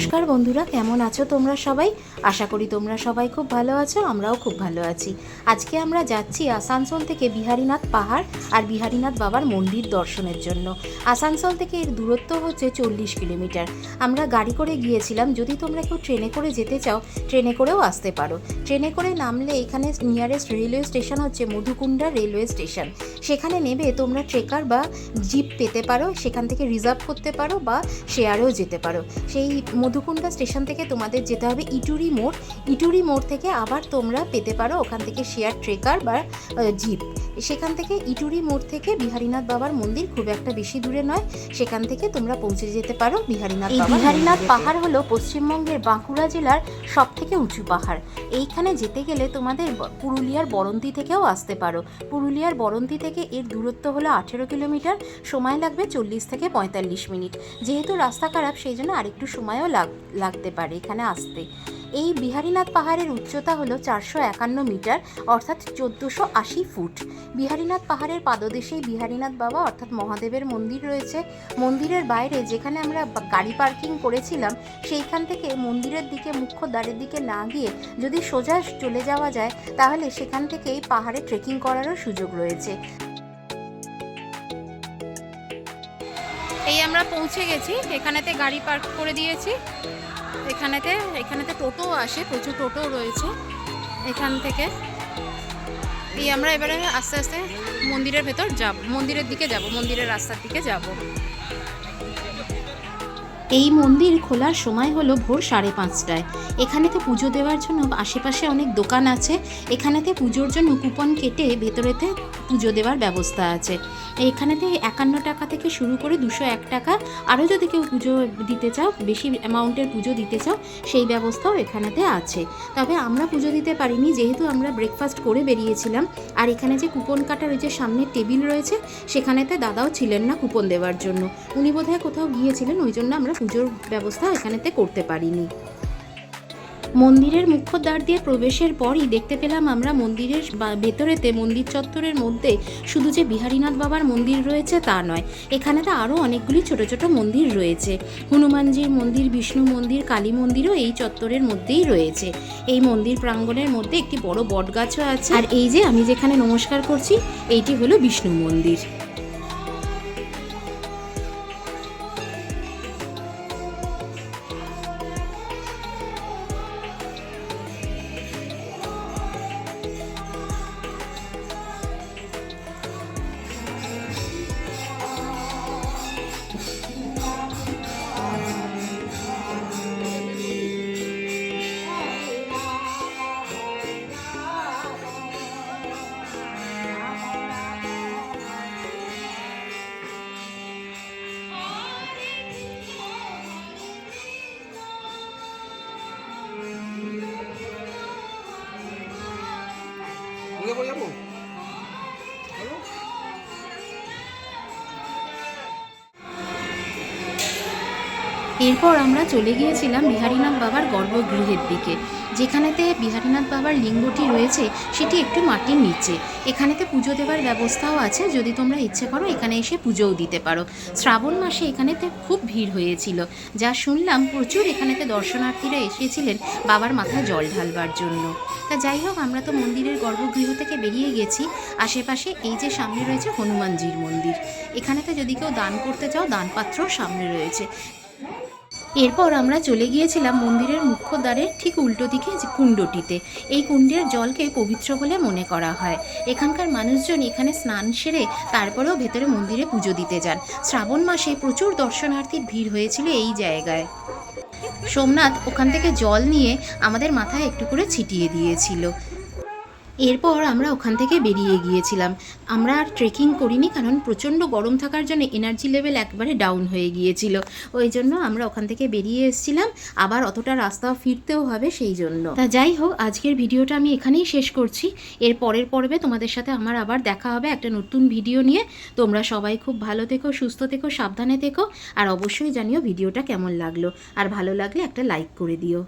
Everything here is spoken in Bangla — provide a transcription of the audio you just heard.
নমস্কার বন্ধুরা, কেমন আছো তোমরা সবাই? আশা করি তোমরা সবাই খুব ভালো আছো, আমরাও খুব ভালো আছি। আজকে আমরা যাচ্ছি আসানসোল থেকে বিহারীনাথ পাহাড় আর বিহারীনাথ বাবার মন্দির দর্শনের জন্য। আসানসোল থেকে এর দূরত্ব হচ্ছে 40 কিলোমিটার। আমরা গাড়ি করে গিয়েছিলাম। যদি তোমরা কেউ ট্রেনে করে যেতে চাও, ট্রেনে করেও আসতে পারো। ট্রেনে করে নামলে এখানে নিয়ারেস্ট রেলওয়ে স্টেশন হচ্ছে মধুকুন্ডা রেলওয়ে স্টেশন। সেখানে নেমে তোমরা ট্রেকার বা জিপ পেতে পারো, সেখান থেকে রিজার্ভ করতে পারো বা শেয়ারেও যেতে পারো। সেই মধুকুন্ডা স্টেশন থেকে তোমাদের যেতে হবে ইটুরি মোড়। ইটুরি মোড় থেকে আবার তোমরা পেতে পারো ওখান থেকে শেয়ার ট্রেকার বা জিপ। সেখান থেকে ইটুরি মোড় থেকে বিহারীনাথ বাবার মন্দির খুব একটা বেশি দূরে নয়, সেখান থেকে তোমরা পৌঁছে যেতে পারো বিহারীনাথ। এই বিহারীনাথ পাহাড় হলো পশ্চিমবঙ্গের বাঁকুড়া জেলার সব থেকে উঁচু পাহাড়। এইখানে যেতে গেলে তোমাদের পুরুলিয়ার বরন্তি থেকেও আসতে পারো। পুরুলিয়ার বরন্তি থেকে এর দূরত্ব হলো 18 কিলোমিটার। সময় লাগবে 40 থেকে 45 মিনিট। যেহেতু রাস্তা খারাপ সেই জন্য আরেকটু সময়ও লাগতে পারে এখানে আসতে। এই বিহারীনাথ পাহাড়ের উচ্চতা হলো 451 মিটার, অর্থাৎ 1480 ফুট। বিহারীনাথ পাহাড়ের পাদদেশেই বিহারীনাথ বাবা অর্থাৎ মহাদেবের মন্দির রয়েছে। মন্দিরের বাইরে যেখানে আমরা গাড়ি পার্কিং করেছিলাম, সেইখান থেকে মন্দিরের দিকে মুখ্য দ্বারের দিকে না গিয়ে যদি সোজা চলে যাওয়া যায়, তাহলে সেখান থেকেই পাহাড়ে ট্রেকিং করারও সুযোগ রয়েছে। এই আমরা পৌঁছে গেছি, এখানেতে গাড়ি পার্ক করে দিয়েছি। এখানেতে টোটো আসে, প্রচুর টোটো রয়েছে এখান থেকে। এই আমরা এবারে আস্তে আস্তে মন্দিরের ভেতর যাব, মন্দিরের দিকে যাব, মন্দিরের রাস্তার দিকে যাব। এই মন্দির খোলার সময় হলো ভোর 5:30টায়। এখানেতে পুজো দেওয়ার জন্য আশেপাশে অনেক দোকান আছে। এখানেতে পুজোর জন্য কুপন কেটে ভেতরেতে পুজো দেওয়ার ব্যবস্থা আছে। এখানেতে 51 টাকা থেকে শুরু করে 201 টাকা। আরও যদি কেউ পুজো দিতে চাও, বেশি অ্যামাউন্টের পুজো দিতে চাও, সেই ব্যবস্থাও এখানেতে আছে। তবে আমরা পুজো দিতে পারিনি, যেহেতু আমরা ব্রেকফাস্ট করে বেরিয়েছিলাম। আর এখানে যে কুপন কাটার ওই যে সামনে টেবিল রয়েছে, সেখানেতে দাদাও ছিলেন না কুপন দেওয়ার জন্য। উনি বোধহয় কোথাও গিয়েছিলেন, ওই জন্য আমরা পুজোর ব্যবস্থা এখানেতে করতে পারিনি। মন্দিরের মুখ্য দ্বার দিয়ে প্রবেশের পরই দেখতে পেলাম আমরা মন্দিরের ভেতরেতে, মন্দির চত্বরের মধ্যে শুধু যে বিহারীনাথ বাবার মন্দির রয়েছে তা নয়, এখানেতে আরও অনেকগুলি ছোট ছোট মন্দির রয়েছে। হনুমানজির মন্দির, বিষ্ণু মন্দির, কালী মন্দিরও এই চত্বরের মধ্যেই রয়েছে। এই মন্দির প্রাঙ্গণের মধ্যে একটি বড় বটগাছও আছে। আর এই যে আমি যেখানে নমস্কার করছি, এইটি হলো বিষ্ণু মন্দির। এরপর আমরা চলে গিয়েছিলাম বিহারীনাথ বাবার গর্ভগৃহের দিকে। যেখানেতে বিহারীনাথ বাবার লিঙ্গটি রয়েছে সেটি একটু মাটির নিচে। এখানেতে পুজো দেওয়ার ব্যবস্থাও আছে, যদি তোমরা ইচ্ছে করো এখানে এসে পুজোও দিতে পারো। শ্রাবণ মাসে এখানেতে খুব ভিড় হয়েছিল, যা শুনলাম প্রচুর এখানেতে দর্শনার্থীরা এসেছিলেন বাবার মাথায় জল ঢালবার জন্য। তা যাই হোক, আমরা তো মন্দিরের গর্ভগৃহ থেকে বেরিয়ে গেছি। আশেপাশে এই যে সামনে রয়েছে হনুমানজির মন্দির। এখানেতে যদি কেউ দান করতে চাও, দানপাত্রও সামনে রয়েছে। এরপর আমরা চলে গিয়েছিলাম মন্দিরের মুখ্য দ্বারের ঠিক উল্টো দিকে কুণ্ডটিতে। এই কুণ্ডের জলকে পবিত্র বলে মনে করা হয়। এখানকার মানুষজন এখানে স্নান সেরে তারপরেও ভেতরে মন্দিরে পুজো দিতে যান। শ্রাবণ মাসে প্রচুর দর্শনার্থীর ভিড় হয়েছিল এই জায়গায়। সোমনাথ ওখান থেকে জল নিয়ে আমাদের মাথায় একটু করে ছিটিয়ে দিয়েছিল। এরপর আমরা ওখান থেকে বেরিয়ে গিয়েছিলাম। আমরা আর ট্রেকিং করিনি, কারণ প্রচণ্ড গরম থাকার জন্য এনার্জি লেভেল একবারে ডাউন হয়ে গিয়েছিল। ওই জন্য আমরা ওখান থেকে বেরিয়ে এসেছিলাম। আবার অতটা রাস্তাও ফিরতেও হবে, সেই জন্য। তা যাই হোক, আজকের ভিডিওটা আমি এখানেই শেষ করছি। এর পরের পর্বে তোমাদের সাথে আমার আবার দেখা হবে একটা নতুন ভিডিও নিয়ে। তোমরা সবাই খুব ভালো থেকো, সুস্থ থেকো, সাবধানে থেকো। আর অবশ্যই জানিও ভিডিওটা কেমন লাগলো। আর ভালো লাগলে একটা লাইক করে দিও।